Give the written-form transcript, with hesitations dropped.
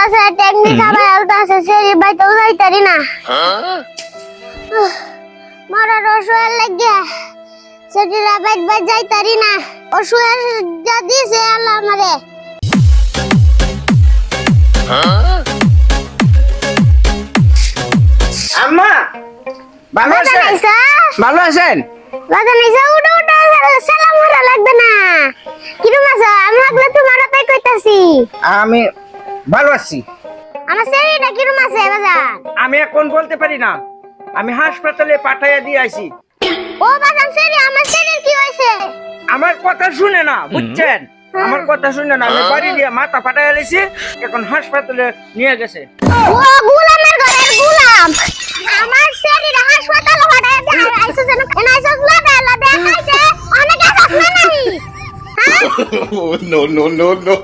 আলতাছে technique আবার আলতাছে সেরি ভাই তো যাইতারি না মারা রসুয়ার লাগিয়া সেরি রাবাইত ভাই যাইতারি না অসুয়ার যা দিছে আল্লাহ আমারে আম্মা ভালো আছেন? ভালো আছেন? বাজার নাইছে উঠো উঠো সালাম করা লাগবে না কিরম আছো আমি লাগলে তোমার তাই কইতাছি আমি ভালো আছি। আমার সেরিটা কিরম আছে বাজার আমি এখন বলতে পারি না, আমি হাসপাতালে পাঠাইয়া দিয়ে আইছি। ও বাজার সেরি আমার সেরির কি হইছে আমার কথা শুনে না, বুঝছেন? আমার কথা শুনে না, আমি বাড়ি দিয়ে মাথা ফাটাইয়া দিয়েছি, এখন হাসপাতালে নিয়ে গেছে। ও গোলামের ঘরের গোলাম আমার সেরির হাসপাতালে হঠাৎ আইছে যেন এনাইছস লাগা লাগা খাইছে অনেক আসছ না নাই no, no, no, no.